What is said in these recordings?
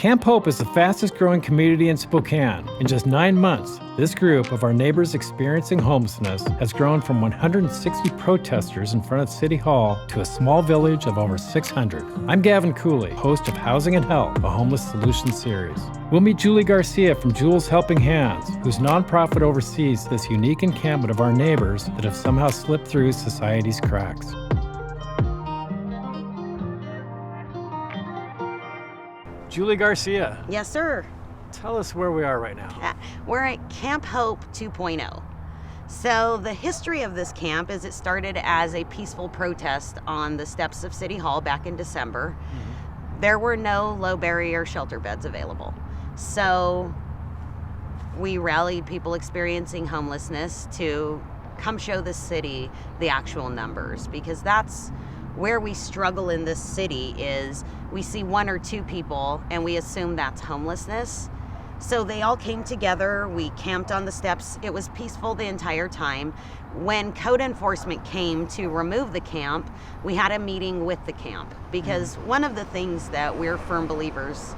Camp Hope is the fastest growing community in Spokane. In just 9 months, this group of our neighbors experiencing homelessness has grown from 160 protesters in front of City Hall to a small village of over 600. I'm Gavin Cooley, host of Housing and Help, a homeless solutions series. We'll meet Julie Garcia from Jules Helping Hands, whose nonprofit oversees this unique encampment of our neighbors that have somehow slipped through society's cracks. Julie Garcia. Yes, sir. Tell us where we are right now. We're at Camp Hope 2.0. So the history of this camp is it started as a peaceful protest on the steps of City Hall back in December. Mm-hmm. There were no low barrier shelter beds available. So we rallied people experiencing homelessness to come show the city the actual numbers, because that's where we struggle in this city. Is we see one or two people and we assume that's homelessness. So they all came together, we camped on the steps. It was peaceful the entire time. When code enforcement came to remove the camp, we had a meeting with the camp, because one of the things that we're firm believers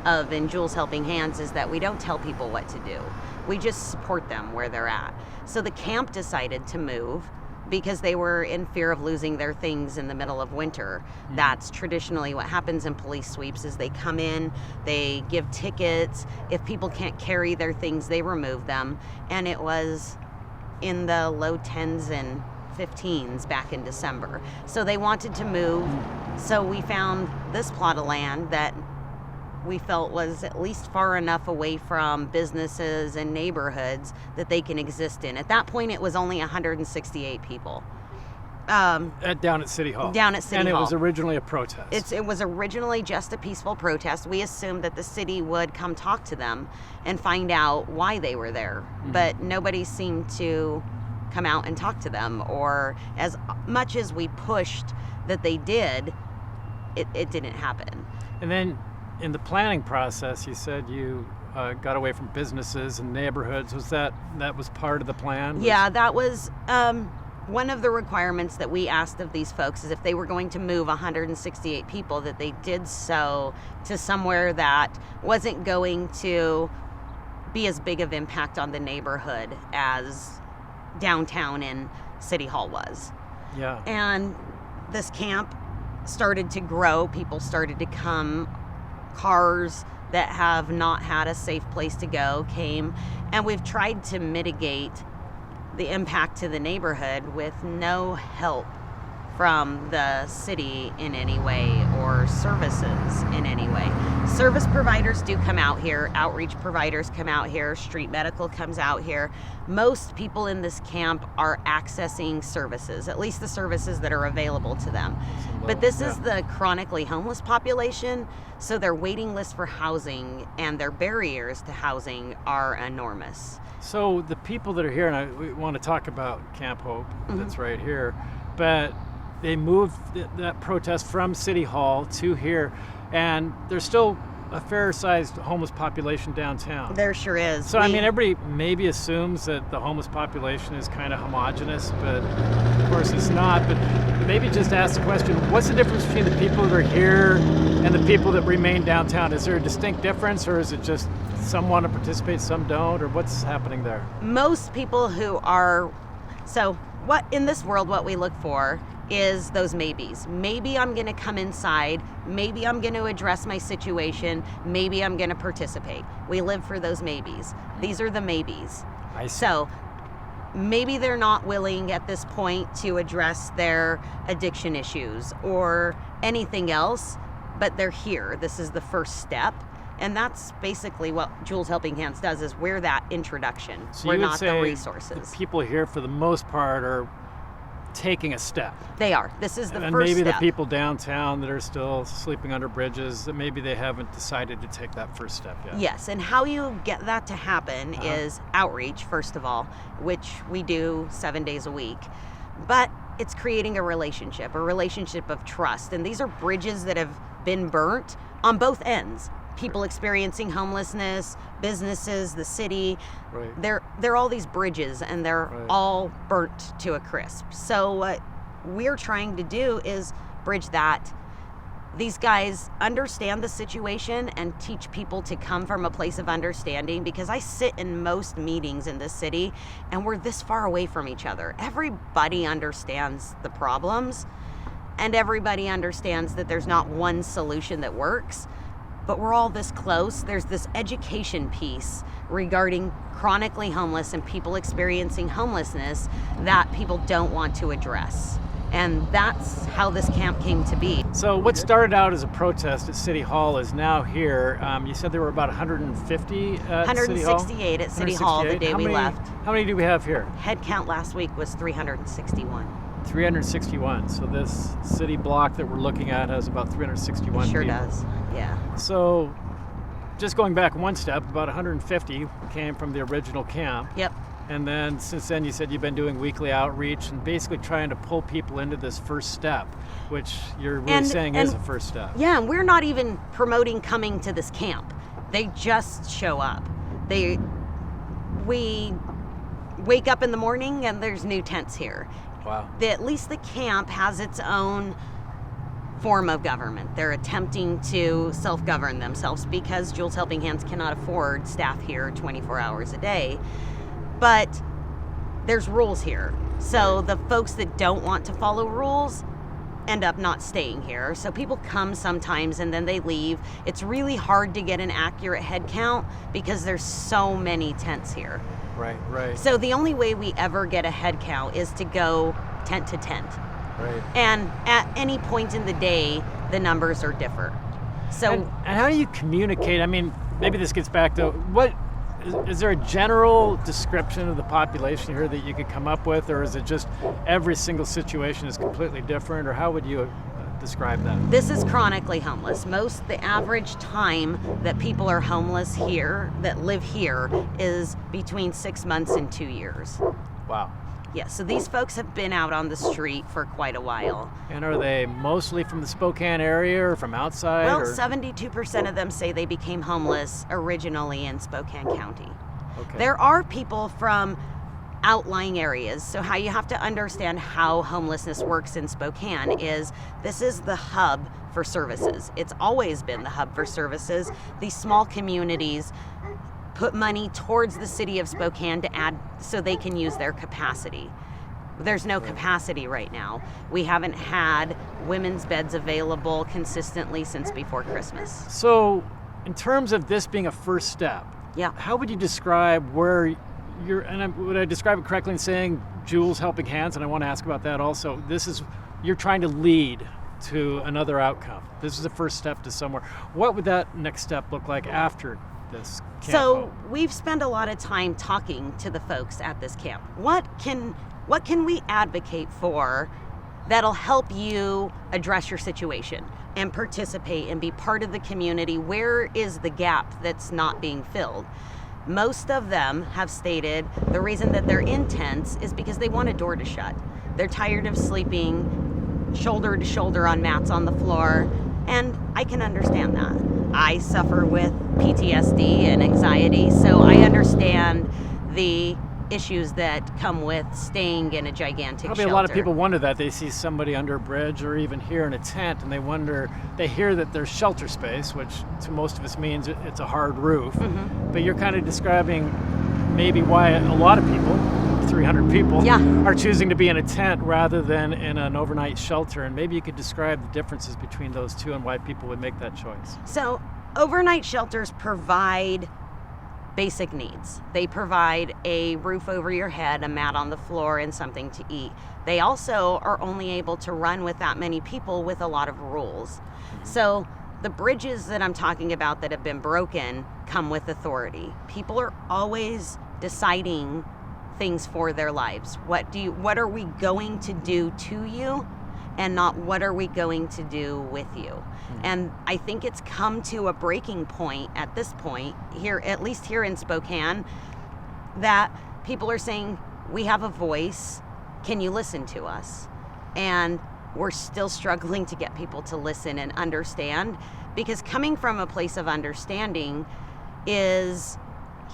of in Jules Helping Hands is that we don't tell people what to do. We just support them where they're at. So the camp decided to move because they were in fear of losing their things in the middle of winter. That's traditionally what happens in police sweeps, is they come in, they give tickets. If people can't carry their things, they remove them. And it was in the low 10s and 15s back in December. So they wanted to move. So we found this plot of land that we felt was at least far enough away from businesses and neighborhoods that they can exist in. At that point, it was only 168 people. Down at City Hall. Down at City Hall. And it was originally a protest. It was originally just a peaceful protest. We assumed that the city would come talk to them and find out why they were there. Mm-hmm. But nobody seemed to come out and talk to them, or as much as we pushed that they did, it didn't happen. And then in the planning process, you said you got away from businesses and neighborhoods. Was that was part of the plan? Yeah, that was one of the requirements that we asked of these folks, is if they were going to move 168 people, that they did so to somewhere that wasn't going to be as big of impact on the neighborhood as downtown and City Hall was. Yeah. And this camp started to grow. People started to come. Cars that have not had a safe place to go came, and we've tried to mitigate the impact to the neighborhood with no help from the city in any way, or services in any way. Service providers do come out here, outreach providers come out here, street medical comes out here. Most people in this camp are accessing services, at least the services that are available to them. But this is the chronically homeless population, so their waiting list for housing and their barriers to housing are enormous. So the people that are here, and we want to talk about Camp Hope, that's right here, but they moved that protest from City Hall to here, and there's still a fair-sized homeless population downtown. There sure is. So, I mean, everybody maybe assumes that the homeless population is kind of homogenous, but of course it's not. But maybe just ask the question, what's the difference between the people that are here and the people that remain downtown? Is there a distinct difference, or is it just some want to participate, some don't, or what's happening there? Most people who are... So, what in this world, what we look for is those maybes. Maybe I'm going to come inside. Maybe I'm going to address my situation. Maybe I'm going to participate. We live for those maybes. These are the maybes. I see. So maybe they're not willing at this point to address their addiction issues or anything else, but they're here. This is the first step. And that's basically what Jules Helping Hands does, is we're that introduction. So we're you would not say the resources. the people here, for the most part, are taking a step. They are. This is the and first maybe step. the people downtown that are still sleeping under bridges, that maybe they haven't decided to take that first step yet. Yes, and how you get that to happen is outreach, first of all, which we do 7 days a week. But it's creating a relationship of trust. And these are bridges that have been burnt on both ends. People experiencing homelessness, businesses, the city. Right. They're all these bridges, and they're all burnt to a crisp. So what we're trying to do is bridge that these guys understand the situation and teach people to come from a place of understanding, because I sit in most meetings in this city and we're this far away from each other. Everybody understands the problems and everybody understands that there's not one solution that works, but we're all this close. There's this education piece regarding chronically homeless and people experiencing homelessness that people don't want to address. And that's how this camp came to be. So what started out as a protest at City Hall is now here. You said there were about 150 at City Hall? 168 at City Hall the day we left. How many do we have here? Head count last week was 361. 361. So this city block that we're looking at has about 361 Sure people. does, yeah. So just going back one step, about 150 came from the original camp. Yep. And then since then you said you've been doing weekly outreach and basically trying to pull people into this first step, which you're really saying is a first step. Yeah, and we're not even promoting coming to this camp. They just show up. We wake up in the morning and there's new tents here. Wow. At least the camp has its own form of government. They're attempting to self-govern themselves because Jules Helping Hands cannot afford staff here 24 hours a day. But there's rules here. So the folks that don't want to follow rules end up not staying here. So people come sometimes and then they leave. It's really hard to get an accurate head count because there's so many tents here. Right. So the only way we ever get a head count is to go tent to tent. Right. And at any point in the day, the numbers are different. So and how do you communicate? I mean, maybe this gets back to what is there a general description of the population here that you could come up with, or is it just every single situation is completely different, or how would you describe that? This is chronically homeless. The average time that people are homeless here, that live here, is between 6 months and 2 years. Wow. Yeah, so these folks have been out on the street for quite a while. And are they mostly from the Spokane area or from outside? Well, 72% of them say they became homeless originally in Spokane County. Okay. There are people from outlying areas. So how you have to understand how homelessness works in Spokane is this is the hub for services. It's always been the hub for services. These small communities put money towards the city of Spokane to add so they can use their capacity. There's no capacity right now. We haven't had women's beds available consistently since before Christmas. So in terms of this being a first step, Yeah. how would you describe where would I describe it correctly in saying Jules Helping Hands, and I want to ask about that also, you're trying to lead to another outcome. This is the first step to somewhere. What would that next step look like after this camp? So we've spent a lot of time talking to the folks at this camp. What can we advocate for that'll help you address your situation and participate and be part of the community? Where is the gap that's not being filled? Most of them have stated the reason that they're in tents is because they want a door to shut. They're tired of sleeping shoulder to shoulder on mats on the floor, and I can understand that. I suffer with PTSD and anxiety, so I understand the issues that come with staying in a gigantic Probably shelter. a lot of people wonder that. They see somebody under a bridge or even here in a tent, and they hear that there's shelter space, which to most of us means it's a hard roof. Mm-hmm. But you're kind of describing maybe why a lot of people, 300 people, Yeah. are choosing to be in a tent rather than in an overnight shelter. And maybe you could describe the differences between those two and why people would make that choice. So overnight shelters provide basic needs. They provide a roof over your head, a mat on the floor, and something to eat. They also are only able to run with that many people with a lot of rules. Mm-hmm. So the bridges that I'm talking about that have been broken come with authority. People are always deciding things for their lives. What are we going to do to you, and not what are we going to do with you? Mm-hmm. And I think it's come to a breaking point at this point here, at least here in Spokane, that people are saying, we have a voice, can you listen to us? And we're still struggling to get people to listen and understand, because coming from a place of understanding is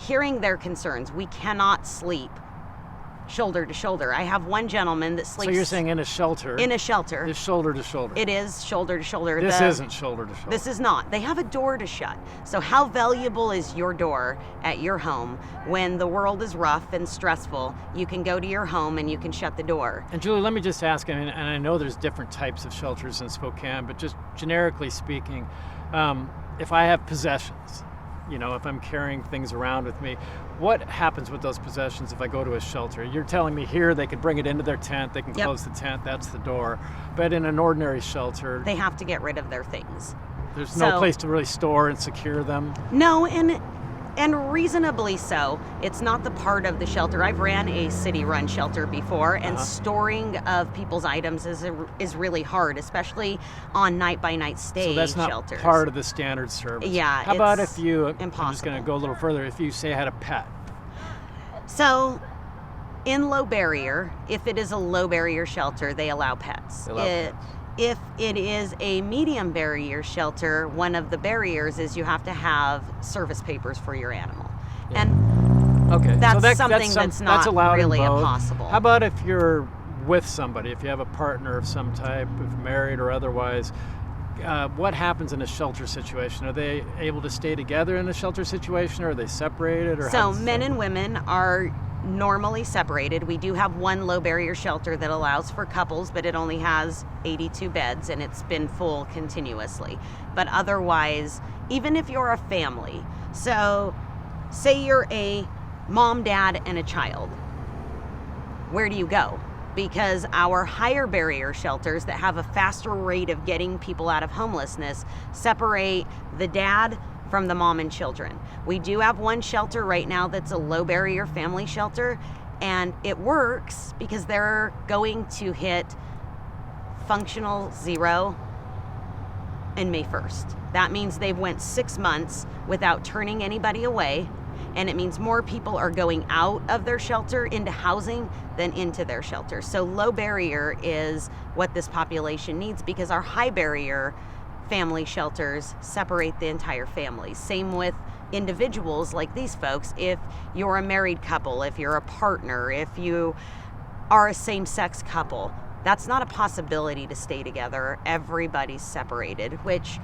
hearing their concerns. We cannot sleep shoulder to shoulder. I have one gentleman that sleeps. So you're saying in a shelter? In a shelter. It's shoulder to shoulder. It is shoulder to shoulder. This isn't shoulder to shoulder. This is not. They have a door to shut. So how valuable is your door at your home when the world is rough and stressful? You can go to your home and you can shut the door. And Julie, let me just ask, and I know there's different types of shelters in Spokane, but just generically speaking, if I have possessions, if I'm carrying things around with me, what happens with those possessions if I go to a shelter? You're telling me here they could bring it into their tent, they can close the tent, that's the door. But in an ordinary shelter, they have to get rid of their things. There's no place to really store and secure them? No, and reasonably so. It's not the part of the shelter. I've ran a city-run shelter before, and storing of people's items is really hard, especially on night-by-night stay shelters. So that's not part of the standard service. Yeah, How about if you, impossible. I'm just going to go a little further, if you say I had a pet? So, in low barrier, if it is a low barrier shelter, they allow pets. If it is a medium barrier shelter, one of the barriers is you have to have service papers for your animal. Yeah. And okay. that's something that's not really impossible. How about if you're with somebody, if you have a partner of some type, if married or otherwise, what happens in a shelter situation? Are they able to stay together in a shelter situation, or are they separated? Or so men and women are normally separated. We do have one low barrier shelter that allows for couples, but it only has 82 beds and it's been full continuously. But otherwise, even if you're a family, so say you're a mom, dad, and a child, where do you go? Because our higher barrier shelters that have a faster rate of getting people out of homelessness separate the dad from the mom and children. We do have one shelter right now that's a low barrier family shelter, and it works because they're going to hit functional zero in May 1st. That means they've went 6 months without turning anybody away, and it means more people are going out of their shelter into housing than into their shelter. So low barrier is what this population needs, because our high barrier family shelters separate the entire family. Same with individuals like these folks. If you're a married couple, if you're a partner, if you are a same-sex couple, that's not a possibility to stay together. Everybody's separated, which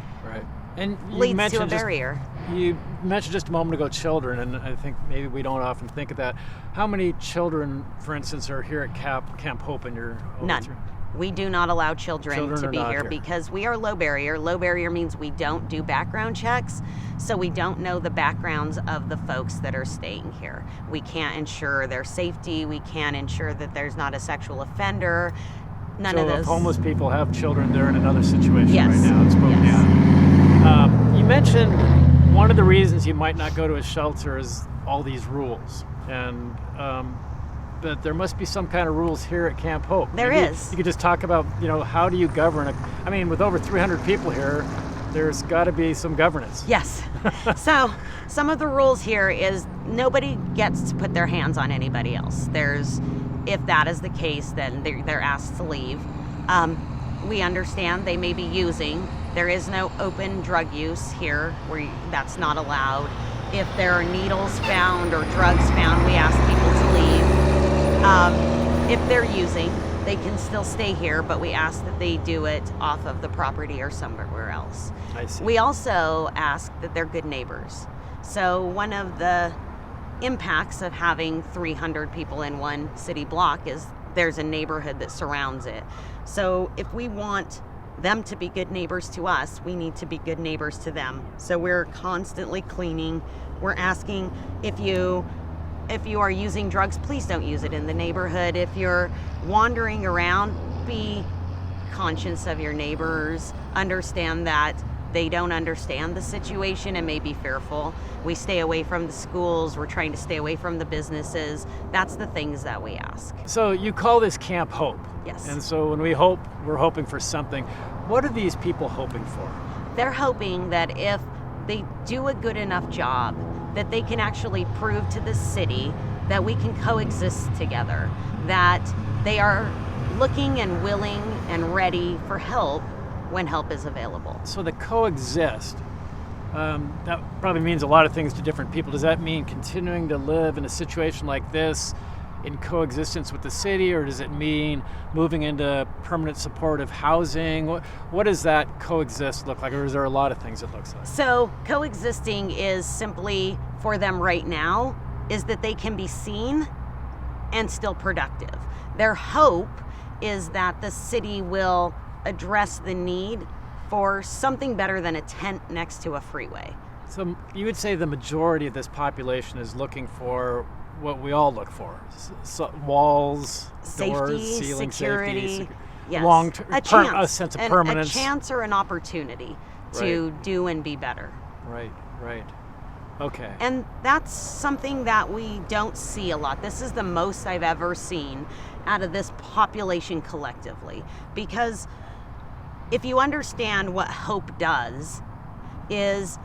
and leads to a barrier. You mentioned just a moment ago children, and I think maybe we don't often think of that. How many children, for instance, are here at Camp Hope in your... None. We do not allow children to be here because we are low barrier. Low barrier means we don't do background checks, so we don't know the backgrounds of the folks that are staying here. We can't ensure their safety. We can't ensure that there's not a sexual offender. None of those. So if homeless people have children, they're in another situation yes. right now in Spokane. Yes. You mentioned one of the reasons you might not go to a shelter is all these rules, and but there must be some kind of rules here at Camp Hope. There is. You could just talk about, how do you govern? With over 300 people here, there's got to be some governance. Yes. So some of the rules here is nobody gets to put their hands on anybody else. If that is the case, then they're asked to leave. We understand they may be using. There is no open drug use here that's not allowed. If there are needles found or drugs found, we ask people to leave. If they're using, they can still stay here, but we ask that they do it off of the property or somewhere else. I see. We also ask that they're good neighbors. So one of the impacts of having 300 people in one city block is there's a neighborhood that surrounds it. So if we want them to be good neighbors to us, we need to be good neighbors to them. So we're constantly cleaning. We're asking if you are using drugs, please don't use it in the neighborhood. If you're wandering around, be conscious of your neighbors. Understand that they don't understand the situation and may be fearful. We stay away from the schools. We're trying to stay away from the businesses. That's the things that we ask. So you call this Camp Hope. Yes. And so when we hope, we're hoping for something. What are these people hoping for? They're hoping that if they do a good enough job, that they can actually prove to the city that we can coexist together, that they are looking and willing and ready for help when help is available. So the coexist, that probably means a lot of things to different people. Does that mean continuing to live in a situation like this in coexistence with the city, or does it mean moving into permanent supportive housing? What does that coexist look like, or is there a lot of things it looks like? So coexisting is simply, for them right now, is that they can be seen and still productive. Their hope is that the city will address the need for something better than a tent next to a freeway. So you would say the majority of this population is looking for what we all look for: walls, Safety, doors, ceiling, security, safety, yes. a sense of permanence. A chance or an opportunity to do and be better. Right. Okay. And that's something that we don't see a lot. This is the most I've ever seen out of this population collectively. Because if you understand what hope does, is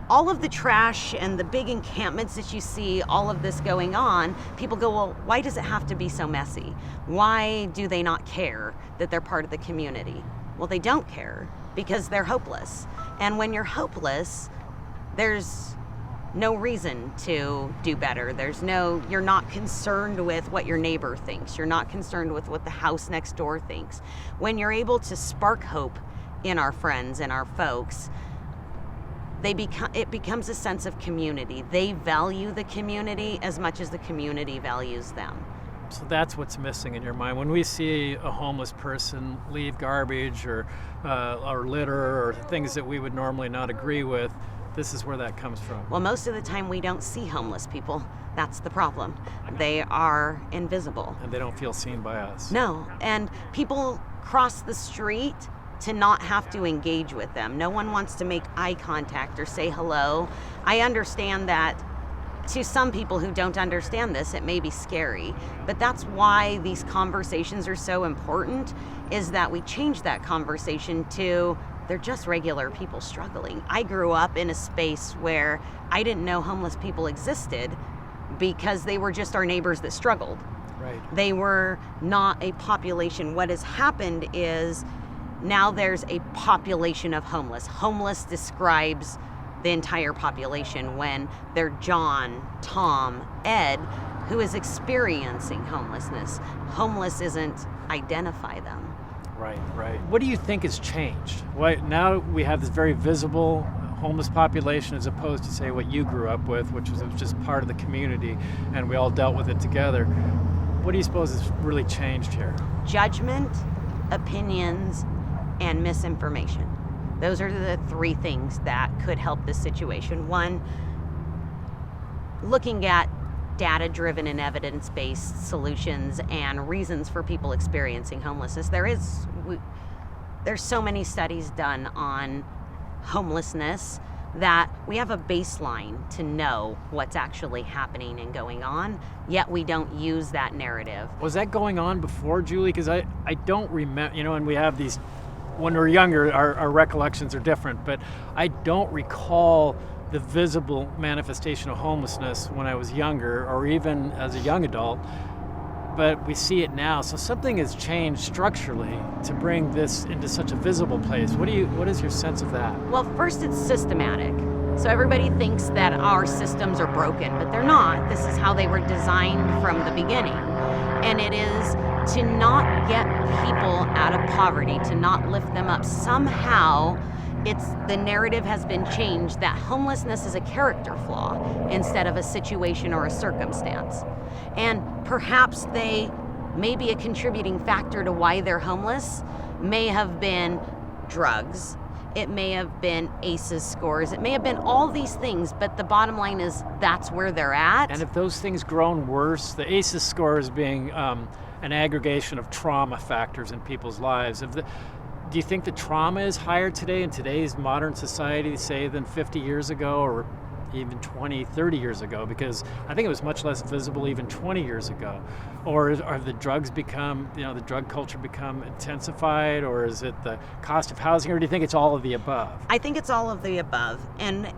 all of the trash and the big encampments that you see, all of this going on, people go, well, why does it have to be so messy? Why do they not care that they're part of the community? Well, they don't care because they're hopeless. And when you're hopeless, there's no reason to do better. You're not concerned with what your neighbor thinks. You're not concerned with what the house next door thinks. When you're able to spark hope in our friends and our folks, it becomes a sense of community. They value the community as much as the community values them. So that's what's missing in your mind. When we see a homeless person leave garbage or litter or things that we would normally not agree with, this is where that comes from. Well, most of the time we don't see homeless people. That's the problem. They are invisible. And they don't feel seen by us. No, and people cross the street to not have to engage with them. No one wants to make eye contact or say hello. I understand that to some people who don't understand this, it may be scary, but that's why these conversations are so important, is that we change that conversation to, they're just regular people struggling. I grew up in a space where I didn't know homeless people existed because they were just our neighbors that struggled. Right. They were not a population. What has happened is now there's a population of homeless. Homeless describes the entire population when they're John, Tom, Ed, who is experiencing homelessness. Homeless isn't identify them. Right. What do you think has changed? Now we have this very visible homeless population as opposed to, say, what you grew up with, which was just part of the community and we all dealt with it together. What do you suppose has really changed here? Judgment, opinions, and misinformation. Those are the three things that could help this situation. One, looking at data-driven and evidence-based solutions and reasons for people experiencing homelessness. There's so many studies done on homelessness that we have a baseline to know what's actually happening and going on, yet we don't use that narrative. Was that going on before, Julie? Because I don't remember, and we have these, when we're younger, our recollections are different, but I don't recall the visible manifestation of homelessness when I was younger or even as a young adult, but we see it now. So something has changed structurally to bring this into such a visible place. What is your sense of that? Well, first, it's systematic. So everybody thinks that our systems are broken, but they're not. This is how they were designed from the beginning. And it is to not get people out of poverty, to not lift them up. Somehow, the narrative has been changed that homelessness is a character flaw instead of a situation or a circumstance. And perhaps they may be a contributing factor to why they're homeless, may have been drugs, it may have been ACEs scores, it may have been all these things, but the bottom line is that's where they're at. And if those things grown worse, the ACEs scores being an aggregation of trauma factors in people's lives, do you think the trauma is higher today in today's modern society, say, than 50 years ago or even 20, 30 years ago? Because I think it was much less visible even 20 years ago. Or have the drugs become, the drug culture become intensified, or is it the cost of housing, or do you think it's all of the above? I think it's all of the above. And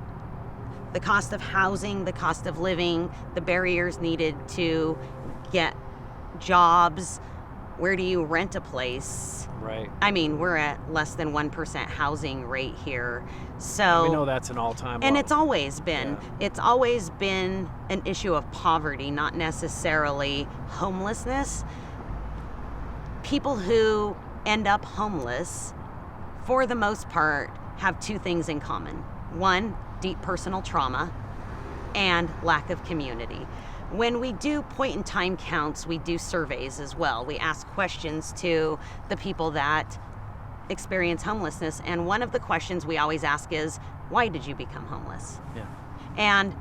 the cost of housing, the cost of living, the barriers needed to get jobs, Where do you rent a place? Right. I mean, we're at less than 1% housing rate here. So We know that's an all-time and low. it's always been. It's always been an issue of poverty, not necessarily homelessness. People who end up homeless, for the most part, have two things in common. One, deep personal trauma, and lack of community. When we do point-in-time counts, we do surveys as well. We ask questions to the people that experience homelessness, and one of the questions we always ask is, why did you become homeless? Yeah. And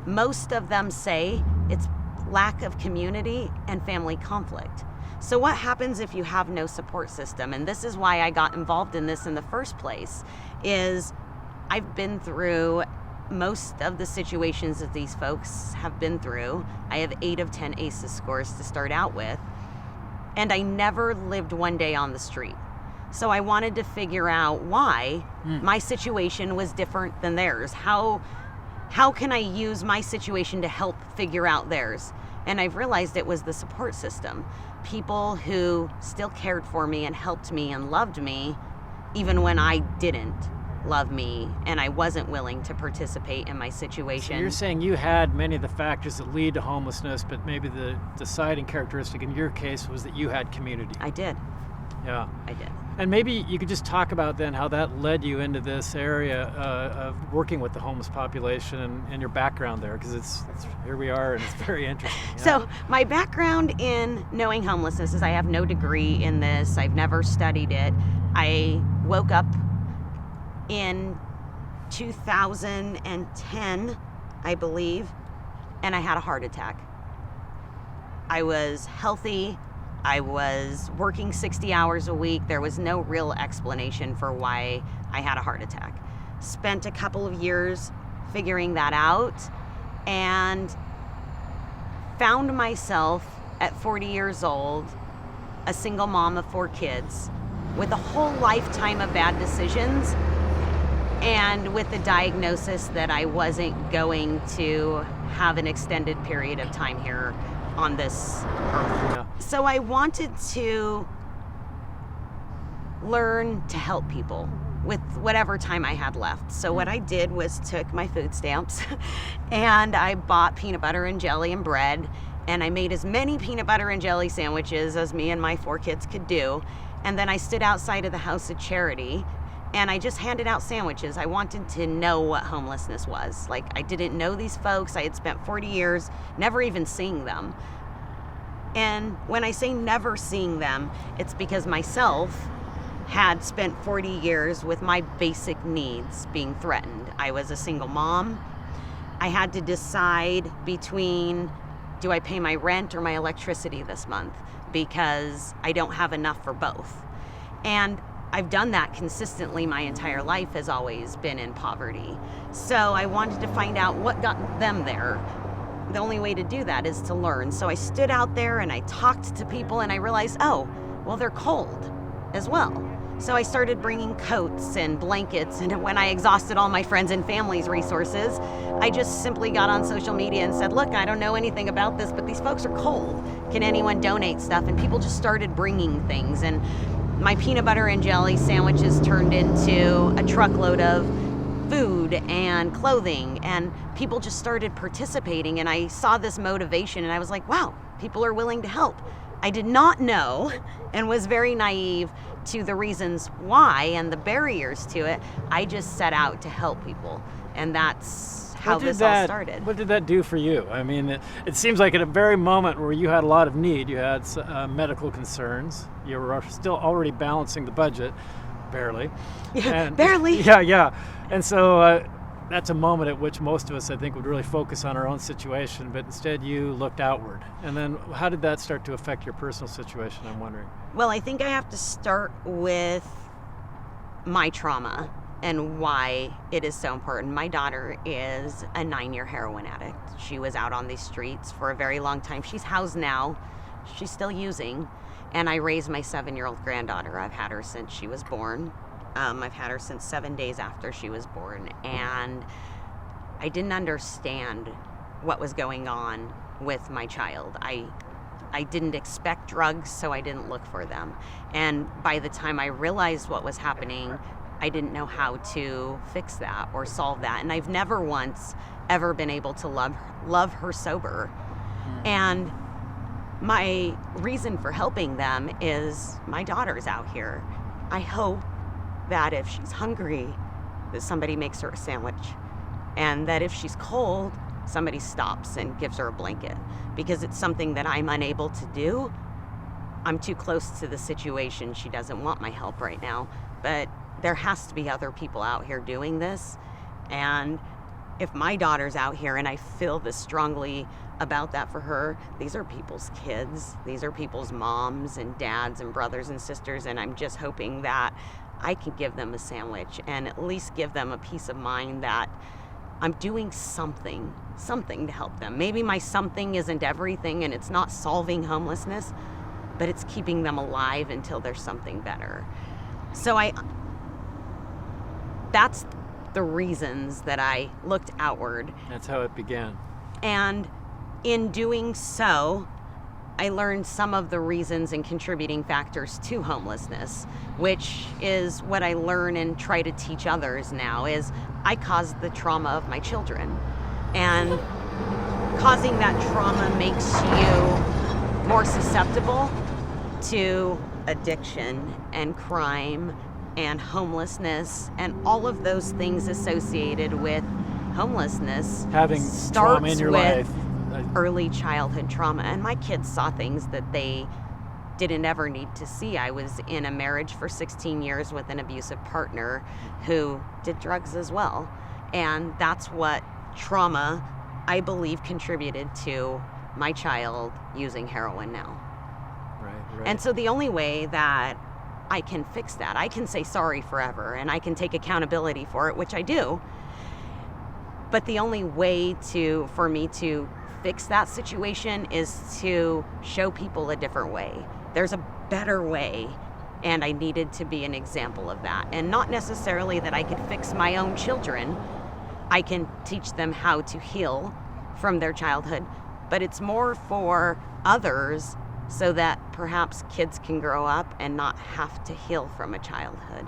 most of them say it's lack of community and family conflict. So what happens if you have no support system? And this is why I got involved in this in the first place, is I've been through most of the situations that these folks have been through. I have 8 of 10 ACEs scores to start out with, and I never lived one day on the street. So I wanted to figure out why my situation was different than theirs. How can I use my situation to help figure out theirs? And I've realized it was the support system. People who still cared for me and helped me and loved me, even when I didn't love me and I wasn't willing to participate in my situation. So you're saying you had many of the factors that lead to homelessness, but maybe the deciding characteristic in your case was that you had community. I did. Yeah. I did. And maybe you could just talk about then how that led you into this area of working with the homeless population and your background there, because it's here we are and it's very interesting. Yeah? So my background in knowing homelessness is I have no degree in this. I've never studied it. I woke up in 2010, I believe, and I had a heart attack. I was healthy. I was working 60 hours a week. There was no real explanation for why I had a heart attack. Spent a couple of years figuring that out and found myself at 40 years old, a single mom of 4 kids, with a whole lifetime of bad decisions, and with the diagnosis that I wasn't going to have an extended period of time here on this earth. Yeah. So I wanted to learn to help people with whatever time I had left. So what I did was took my food stamps and I bought peanut butter and jelly and bread, and I made as many peanut butter and jelly sandwiches as me and my 4 kids could do. And then I stood outside of the House of Charity and I just handed out sandwiches. I wanted to know what homelessness was. Like, I didn't know these folks. I had spent 40 years never even seeing them. And when I say never seeing them, it's because myself had spent 40 years with my basic needs being threatened. I was a single mom. I had to decide between, do I pay my rent or my electricity this month? Because I don't have enough for both. And I've done that consistently. My entire life has always been in poverty. So I wanted to find out what got them there. The only way to do that is to learn. So I stood out there and I talked to people and I realized, oh, well, they're cold as well. So I started bringing coats and blankets, and when I exhausted all my friends and family's resources, I just simply got on social media and said, look, I don't know anything about this, but these folks are cold. Can anyone donate stuff? And people just started bringing things, and my peanut butter and jelly sandwiches turned into a truckload of food and clothing, and people just started participating, and I saw this motivation and I was like, wow, people are willing to help. I did not know and was very naive to the reasons why and the barriers to it. I just set out to help people, and that's how this all started. What did that do for you? I mean, it seems like at a very moment where you had a lot of need, you had medical concerns, you were still already balancing the budget, barely. Yeah, and, barely. Yeah. And so that's a moment at which most of us, I think, would really focus on our own situation, but instead you looked outward. And then how did that start to affect your personal situation, I'm wondering? Well, I think I have to start with my trauma and why it is so important. My daughter is a 9-year heroin addict. She was out on these streets for a very long time. She's housed now. She's still using. And I raised my 7-year-old granddaughter. I've had her since she was born. I've had her since 7 days after she was born. And I didn't understand what was going on with my child. I I didn't expect drugs, so I didn't look for them. And by the time I realized what was happening, I didn't know how to fix that or solve that. And I've never once ever been able to love her sober. And my reason for helping them is my daughter's out here. I hope that if she's hungry, that somebody makes her a sandwich. And that if she's cold, somebody stops and gives her a blanket. Because it's something that I'm unable to do. I'm too close to the situation. She doesn't want my help right now. But there has to be other people out here doing this. And if my daughter's out here and I feel this strongly about that for her, these are people's kids. These are people's moms and dads and brothers and sisters. And I'm just hoping that I can give them a sandwich and at least give them a peace of mind that I'm doing something to help them. Maybe my something isn't everything and it's not solving homelessness, but it's keeping them alive until there's something better. So that's the reasons that I looked outward. That's how it began. And in doing so, I learned some of the reasons and contributing factors to homelessness, which is what I learn and try to teach others now, is I caused the trauma of my children. And causing that trauma makes you more susceptible to addiction and crime and homelessness and all of those things associated with homelessness. Having trauma in your life. Early childhood trauma. And my kids saw things that they didn't ever need to see. I was in a marriage for 16 years with an abusive partner who did drugs as well. And that's what trauma, I believe, contributed to my child using heroin now. Right. And so the only way that I can fix that, I can say sorry forever and I can take accountability for it, which I do. But the only way for me to fix that situation is to show people a different way. There's a better way, and I needed to be an example of that. And not necessarily that I could fix my own children. I can teach them how to heal from their childhood, but it's more for others so that perhaps kids can grow up and not have to heal from a childhood.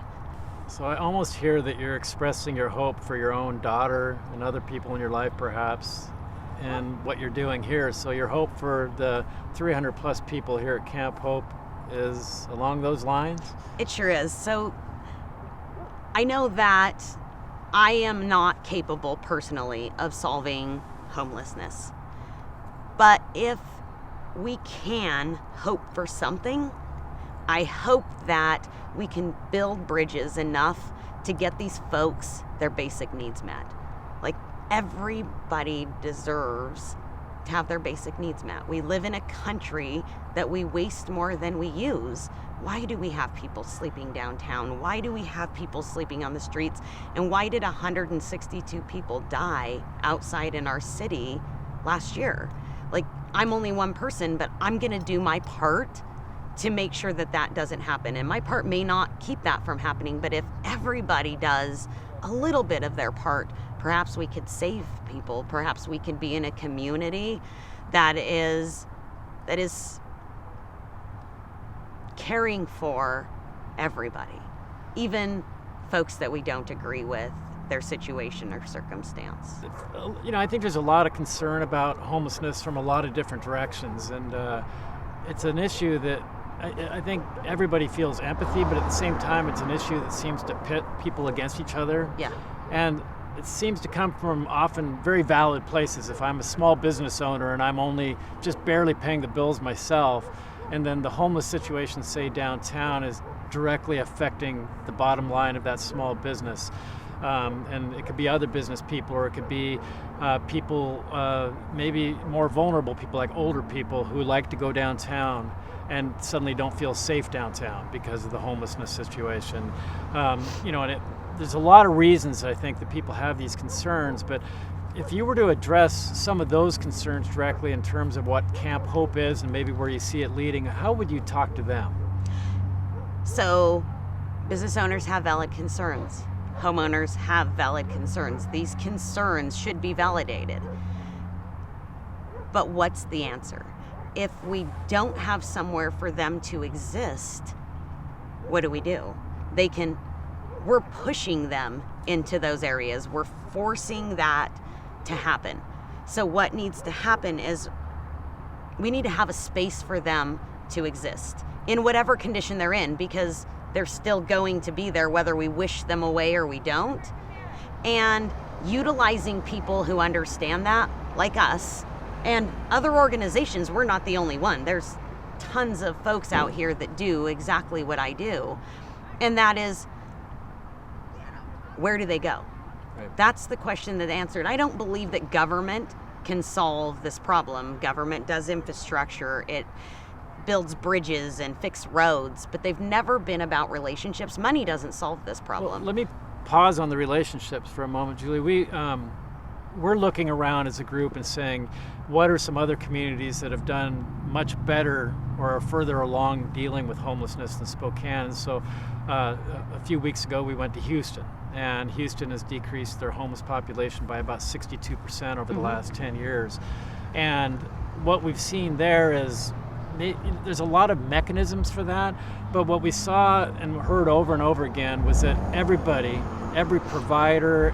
So I almost hear that you're expressing your hope for your own daughter and other people in your life, perhaps, and what you're doing here. So your hope for the 300 plus people here at Camp Hope is along those lines? It sure is. So I know that I am not capable personally of solving homelessness. But if we can hope for something, I hope that we can build bridges enough to get these folks their basic needs met. Like, everybody deserves to have their basic needs met. We live in a country that we waste more than we use. Why do we have people sleeping downtown? Why do we have people sleeping on the streets? And why did 162 people die outside in our city last year? Like, I'm only one person, but I'm gonna do my part to make sure that that doesn't happen. And my part may not keep that from happening, but if everybody does a little bit of their part, perhaps we could save people. Perhaps we can be in a community that is caring for everybody, even folks that we don't agree with their situation or circumstance. I think there's a lot of concern about homelessness from a lot of different directions, and it's an issue that I think everybody feels empathy, but at the same time, it's an issue that seems to pit people against each other. Yeah. And it seems to come from often very valid places. If I'm a small business owner and I'm only just barely paying the bills myself, and then the homeless situation, say downtown, is directly affecting the bottom line of that small business. And it could be other business people, or it could be people, maybe more vulnerable people, like older people who like to go downtown and suddenly don't feel safe downtown because of the homelessness situation. There's a lot of reasons I think that people have these concerns, but if you were to address some of those concerns directly in terms of what Camp Hope is and maybe where you see it leading, how would you talk to them? So, business owners have valid concerns. Homeowners have valid concerns. These concerns should be validated. But what's the answer? if we don't have somewhere for them to exist, what do? We're pushing them into those areas. We're forcing that to happen. So what needs to happen is we need to have a space for them to exist in whatever condition they're in, because they're still going to be there whether we wish them away or we don't. And utilizing people who understand that, like us and other organizations. We're not the only one. There's tons of folks out here that do exactly what I do. And that is, where do they go? Right. That's the question that answered. I don't believe that government can solve this problem. Government does infrastructure. It builds bridges and fixes roads, but they've never been about relationships. Money doesn't solve this problem. Well, let me pause on the relationships for a moment, Julie. We're looking around as a group and saying, what are some other communities that have done much better or are further along dealing with homelessness than Spokane? And so a few weeks ago, we went to Houston, and Houston has decreased their homeless population by about 62% over the last 10 years. And what we've seen there is there's a lot of mechanisms for that, but what we saw and heard over and over again was that everybody, every provider,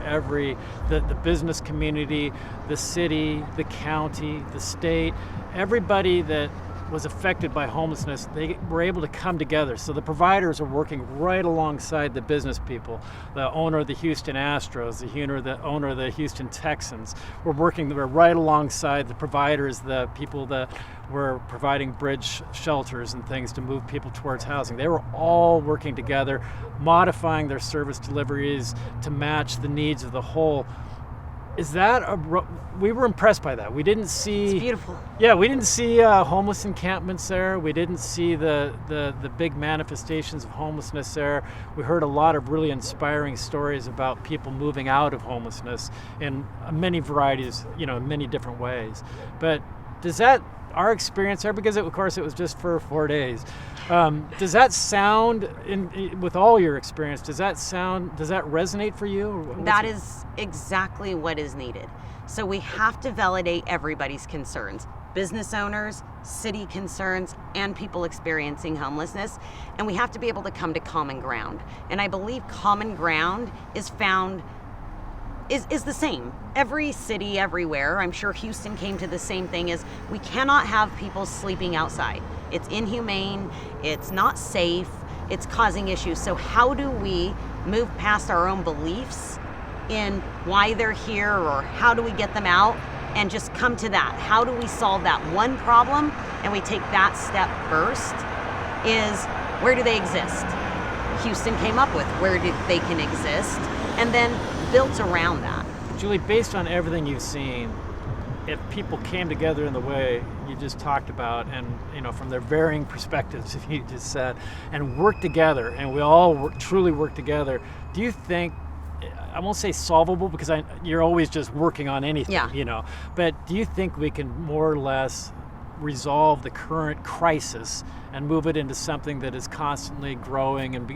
the business community, the city, the county, the state, everybody that was affected by homelessness, they were able to come together. So the providers are working right alongside the business people. The owner of the Houston Astros, the owner of the Houston Texans, we're right alongside the providers, the people that were providing bridge shelters and things to move people towards housing. They were all working together, modifying their service deliveries to match the needs of the whole. We were impressed by that. We didn't see. It's beautiful. Yeah, we didn't see homeless encampments there. We didn't see the big manifestations of homelessness there. We heard a lot of really inspiring stories about people moving out of homelessness in many varieties, in many different ways. But our experience there, because of course it was just for 4 days, does that sound, with all your experience, does that resonate for you? That is exactly what is needed. So we have to validate everybody's concerns, business owners, city concerns, and people experiencing homelessness. And we have to be able to come to common ground. And I believe common ground is found is the same. Every city, everywhere. I'm sure Houston came to the same thing, is we cannot have people sleeping outside. It's inhumane, it's not safe, it's causing issues. So how do we move past our own beliefs in why they're here, or how do we get them out, and just come to that? How do we solve that one problem? And we take that step first, is where do they exist? Houston came up with where they can exist, and then built around that. Julie, based on everything you've seen, if people came together in the way you just talked about, and from their varying perspectives, if you just said, and work together, and we all truly work together, do you think, I won't say solvable, because you're always just working on anything, but do you think we can more or less resolve the current crisis and move it into something that is constantly growing and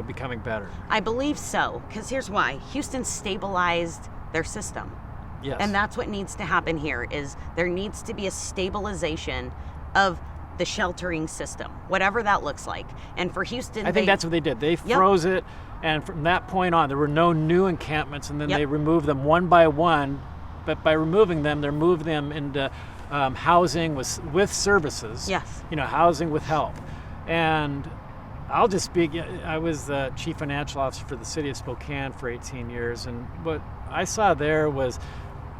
becoming better? I believe so, because here's why. Houston stabilized their system. Yes. And that's what needs to happen here, is there needs to be a stabilization of the sheltering system, whatever that looks like. And for Houston, I think that's what they did. They froze it, and from that point on, there were no new encampments, and then they removed them one by one. But by removing them, they moved them into housing with services. Yes. Housing with help. And I'll just speak. I was the chief financial officer for the city of Spokane for 18 years, and what I saw there was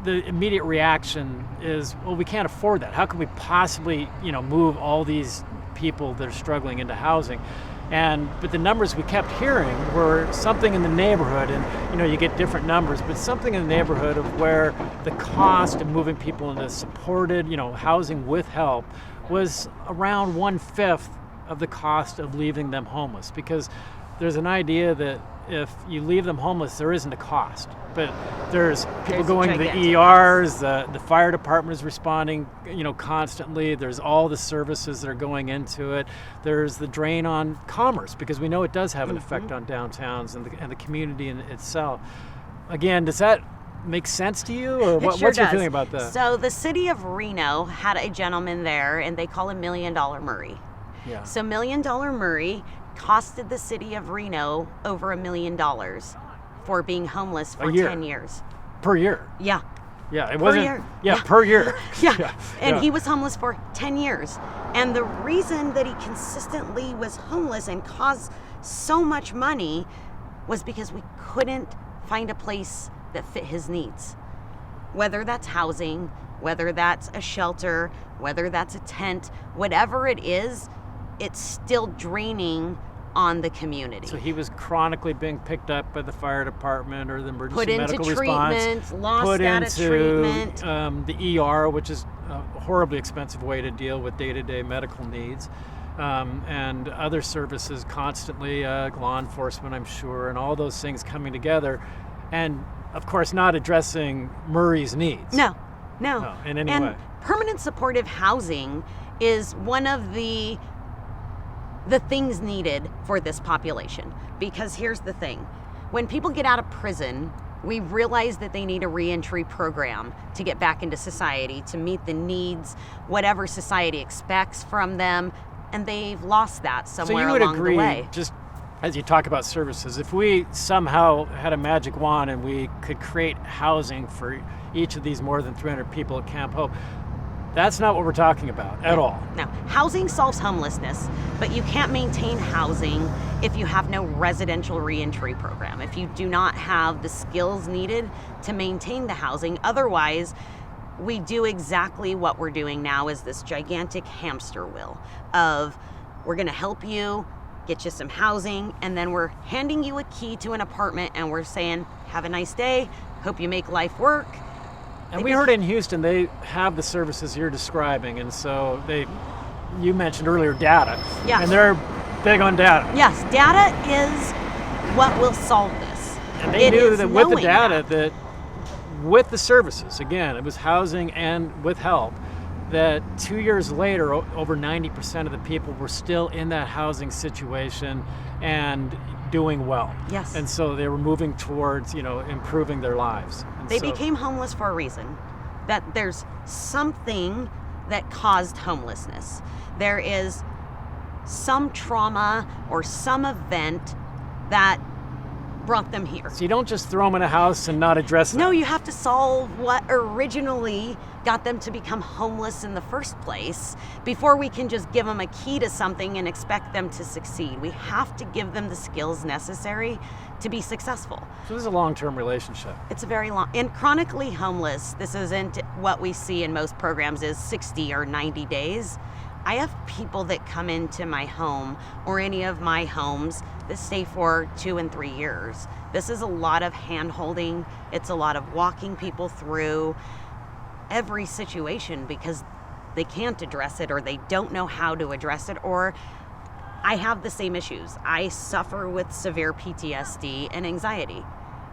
the immediate reaction is, well, we can't afford that. How can we possibly, move all these people that are struggling into housing? But the numbers we kept hearing were something in the neighborhood, and you get different numbers, but something in the neighborhood of where the cost of moving people into supported, housing with help was around 1/5 of the cost of leaving them homeless. Because there's an idea that if you leave them homeless, there isn't a cost. But there's people going to the ERs, the fire department is responding, constantly. There's all the services that are going into it. There's the drain on commerce, because we know it does have an effect on downtowns and the community in itself. Again, does that make sense to you, or It sure what's your does. feeling about that? So the city of Reno had a gentleman there, and they call him $1 Million Murray. Yeah. So $1 Million Murray costed the city of Reno over $1 million for being homeless for A year. 10 years. Per year. Yeah. Yeah, it Per wasn't. year. Yeah, Yeah. per year. Yeah. And yeah. he was homeless for 10 years. And the reason that he consistently was homeless and caused so much money was because we couldn't find a place that fit his needs. Whether that's housing, whether that's a shelter, whether that's a tent, whatever it is, it's still draining on the community. So he was chronically being picked up by the fire department or the Put emergency into medical treatment, response. lost Put out of into treatment. the ER, which is a horribly expensive way to deal with day-to-day medical needs. And other services constantly, law enforcement, I'm sure, and all those things coming together. And, of course, not addressing Murray's needs. No. In any and way. Permanent supportive housing is one of the things needed for this population. Because here's the thing. When people get out of prison, we realize that they need a reentry program to get back into society, to meet the needs, whatever society expects from them, and they've lost that somewhere So you would along agree, the way. just as you talk about services, if we somehow had a magic wand and we could create housing for each of these more than 300 people at Camp Hope, that's not what we're talking about at all. Now, housing solves homelessness, but you can't maintain housing if you have no residential reentry program, if you do not have the skills needed to maintain the housing. Otherwise, we do exactly what we're doing now, is this gigantic hamster wheel of we're going to help you, get you some housing, and then we're handing you a key to an apartment and we're saying, have a nice day, hope you make life work. And we heard in Houston they have the services you're describing, and so you mentioned earlier data. Yeah. And they're big on data. Yes, data is what will solve this. And they It knew is that with the knowing data that with the services, again, it was housing and with help, that 2 years later, over 90% of the people were still in that housing situation and doing well. Yes. And so they were moving towards, improving their lives. And They so- became homeless for a reason. That there's something that caused homelessness. There is some trauma or some event that brought them here. So you don't just throw them in a house and not address them. No, you have to solve what originally got them to become homeless in the first place before we can just give them a key to something and expect them to succeed. We have to give them the skills necessary to be successful. So this is a long-term relationship. It's a very long, and chronically homeless, this isn't what we see in most programs is 60 or 90 days. I have people that come into my home or any of my homes that stay for 2 and 3 years. This is a lot of hand-holding. It's a lot of walking people through every situation because they can't address it or they don't know how to address it, or I have the same issues. I suffer with severe PTSD and anxiety.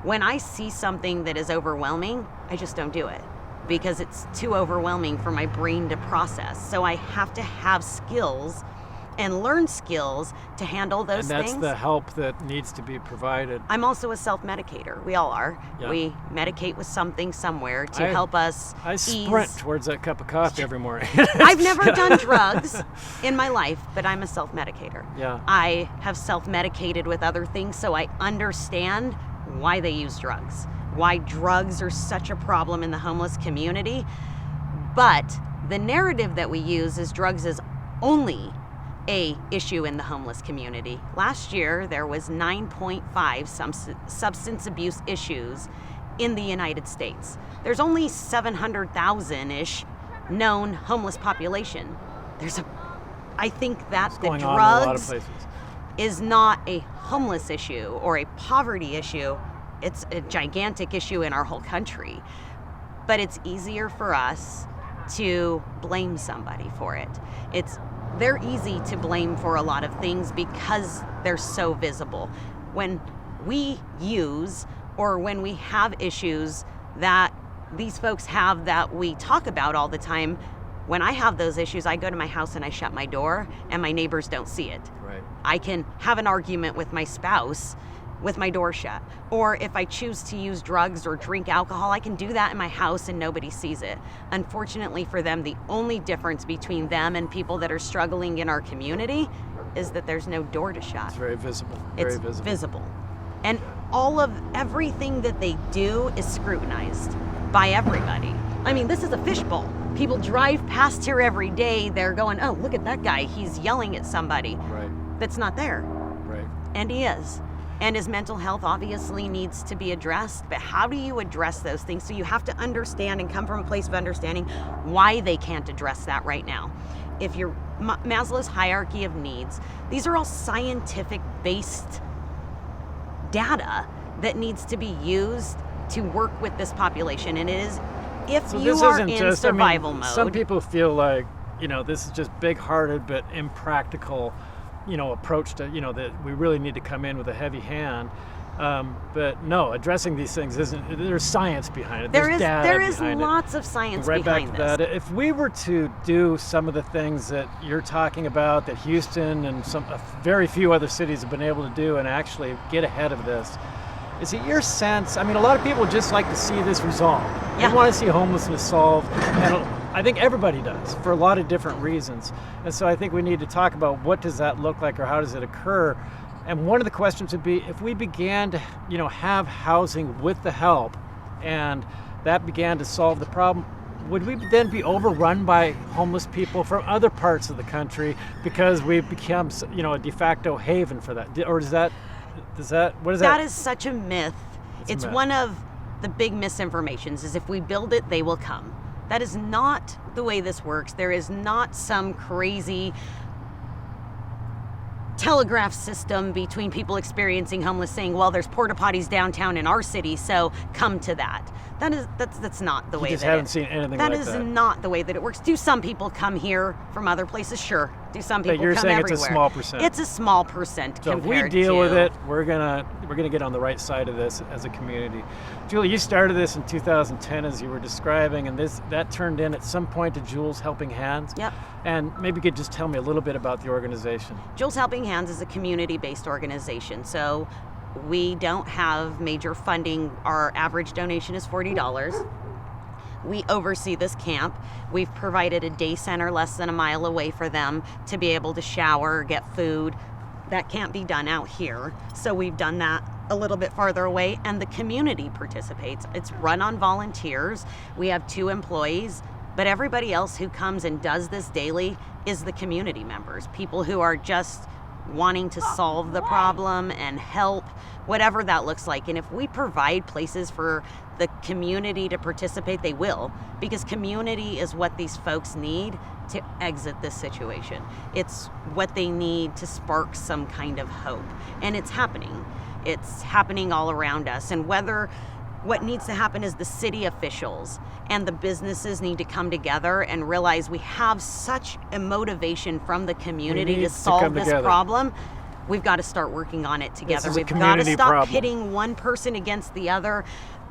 When I see something that is overwhelming, I just don't do it because it's too overwhelming for my brain to process. So I have to have skills and learn skills to handle those And that's things. the help that needs to be provided. I'm also a self-medicator. We all are. Yeah. We medicate with something somewhere to I- help us I sprint ease. towards that cup of coffee every morning. I've never done drugs in my life, but I'm a self-medicator. Yeah. I have self-medicated with other things, so I understand why they use drugs, why drugs are such a problem in the homeless community. But the narrative that we use is drugs is only a issue in the homeless community. Last year, there was 9.5 substance abuse issues in the United States. There's only 700,000-ish known homeless population. I think that It's the going on in a lot of drugs places. is not a homeless issue or a poverty issue. It's a gigantic issue in our whole country. But it's easier for us to blame somebody for it. They're easy to blame for a lot of things because they're so visible. When we use or when we have issues that these folks have that we talk about all the time, when I have those issues, I go to my house and I shut my door and my neighbors don't see it. Right. I can have an argument with my spouse with my door shut. Or if I choose to use drugs or drink alcohol, I can do that in my house and nobody sees it. Unfortunately for them, the only difference between them and people that are struggling in our community is that there's no door to shut. It's very visible. It's visible. And everything that they do is scrutinized by everybody. I mean, this is a fishbowl. People drive past here every day. They're going, oh, look at that guy. He's yelling at somebody. Right. That's not there. Right. And he is. And his mental health obviously needs to be addressed. But how do you address those things? So you have to understand and come from a place of understanding why they can't address that right now. If you're Maslow's hierarchy of needs, these are all scientific-based data that needs to be used to work with this population. And it is, if So you this are isn't in just, survival mode. mode. Some people feel like, this is just big-hearted but impractical, approach to, that we really need to come in with a heavy hand. But no, addressing these things there's science behind it. There's data there is behind it. lots of science Right behind back to this. that. If we were to do some of the things that you're talking about, that Houston and very few other cities have been able to do and actually get ahead of this, is it your sense, a lot of people just like to see this resolved. Yeah. They want to see homelessness solved, and I think everybody does for a lot of different reasons. And so I think we need to talk about what does that look like, or how does it occur. And one of the questions would be, if we began to, have housing with the help, and that began to solve the problem, would we then be overrun by homeless people from other parts of the country because we've become, a de facto haven for that? Or what is that? That is such a myth. It's a myth. one of the big misinformations, is if we build it, they will come. That is not the way this works. There is not some crazy telegraph system between people experiencing homeless saying, well, there's porta potties downtown in our city, so come to that. That's not the way just that haven't seen anything like that. That is not the way that it works. Do some people come here from other places? Sure. Do some people But you're come saying everywhere? it's a small percent. It's a small percent So if we compared deal to, with it, we're gonna get on the right side of this as a community. Julie, you started this in 2010, as you were describing, and that turned in at some point to Jules Helping Hands. Yep. And maybe you could just tell me a little bit about the organization. Jules Helping Hands is a community-based organization, so we don't have major funding. Our average donation is $40. We oversee this camp. We've provided a day center less than a mile away for them to be able to shower, get food. That can't be done out here. So we've done that a little bit farther away, and the community participates. It's run on volunteers. We have 2 employees, but everybody else who comes and does this daily is the community members, people who are just wanting to solve the problem and help, whatever that looks like. And if we provide places for the community to participate, they will, because community is what these folks need to exit this situation. It's what they need to spark some kind of hope. And it's happening. It's happening all around us. And what needs to happen is the city officials and the businesses need to come together and realize we have such a motivation from the community to solve this problem. We've got to start working on it together. We've got to stop pitting one person against the other,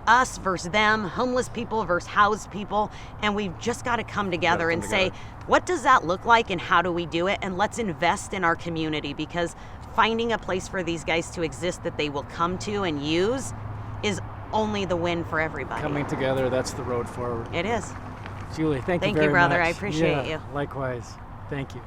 us versus them, homeless people versus housed people, and we've just got to come together and say, what does that look like and how do we do it? And let's invest in our community, because finding a place for these guys to exist that they will come to and use is only the win for everybody. Coming together, that's the road forward. It is. Julie, thank you very much. Thank you, brother. I appreciate you. Likewise. Thank you.